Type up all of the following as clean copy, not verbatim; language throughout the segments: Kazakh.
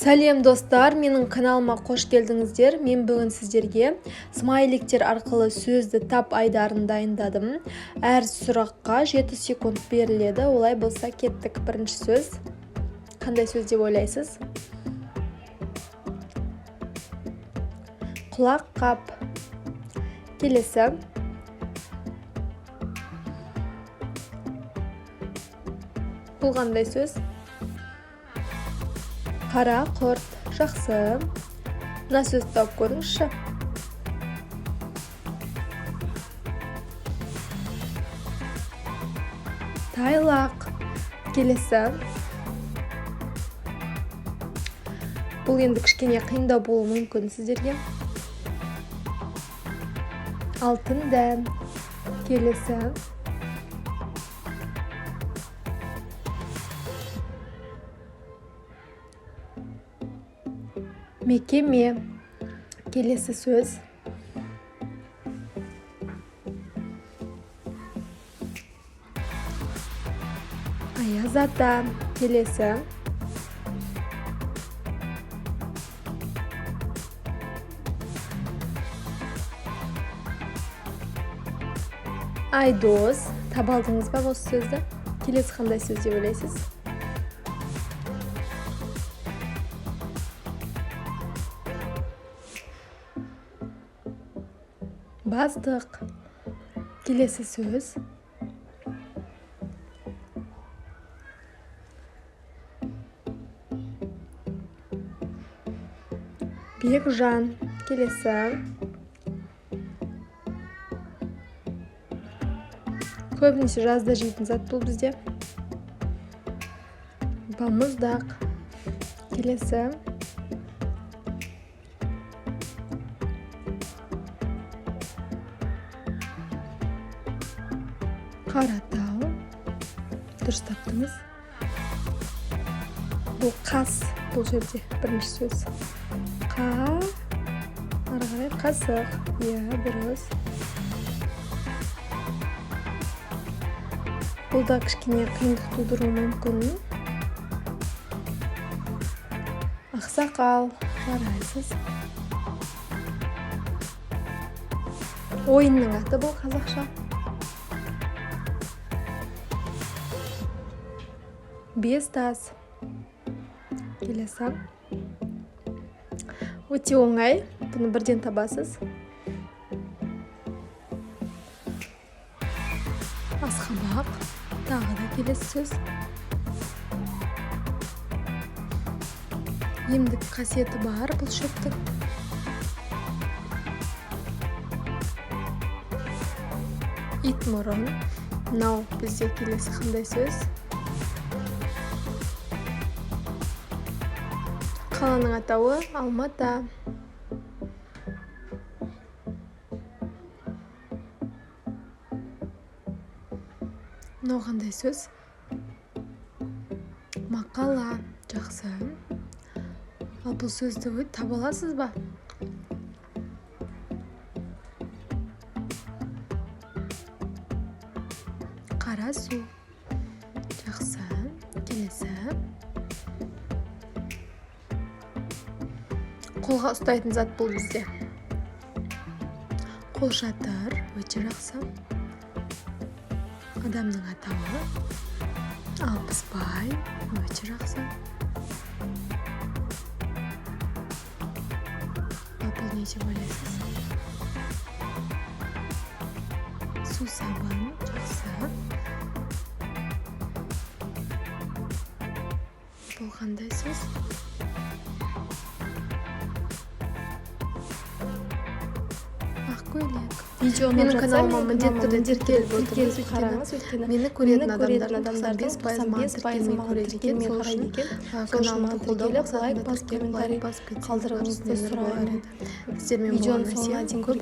Сәлем достар, менің каналыма қош келдіңіздер. Мен бүгін сіздерге смайликтер арқылы сөзді тап айдарын дайындадым. Әр сұраққа 7 секунд беріледі. Олай болса кеттік. Бірінші сөз. Қандай сөз деп ойлайсыз? Құлақ қап. Келесі. Бұл қандай сөз? Қара құрт. Жақсы. Мына сөзді тауып көріңізші. Тайлақ. Келесі. Бұл енді кішкене қиындау болуы мүмкін сіздерге. Алтын дәм. Келесі. Мекеме. Келесі сөз. Аяз ата. Келесі. Айдос. Таба алдыңыз ба осы сөзді? Келесі қандай сөз деп ойлайсыз? Бастық. Келесі сөз. Бекжан. Келесі. Көбінесе жазда жейтін зат бұл бізде. Балмұздақ. Келесі. Қаратау. Дұрыс таптыңыз. Бұл қас. Бұл жерде бірінші сөз. Ары қарай қасық. Дұрыс. Бұл да кішкене қиындық тудыруы мүмкін. Ақсақал. Жарайсыз. Ойынның аты бұл қазақша. Бес тас. Келесі. Өте оңай. Бұны бірден табасыз. Асқабақ. Тағы да келесі сөз. Емдік қасиеті бар бұл шөптің. Итмұрын. Мынау бізде келесі қандай сөз? Қаланың атауы Алматы. Мынау қандай сөз? Мақала. Жақсы. Ал бұл сөзді таба аласыз ба? Қара су. Жақсы. Келесі. Қолға ұстайтын зат бұл бізде. Қолшатыр. Өте жақсы. Адамның атауы Алпысбай. Өте жақсы. Бұл не деп ойлайсыз? Сусабын. Жақсы. Бұл қандай сөз? Менің каналыма міндетті тіркеліп отырыңыз, қараңыз, өйткені мені көретін адамдардың 95% тіркелмей көреді екен, сол үшін каналымды қолдап, лайк басып, комментарий қалдырыңызды сұраймын. Видеоның соңына дейін көп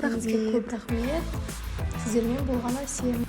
рахмет. Сіздермен болған Әсем.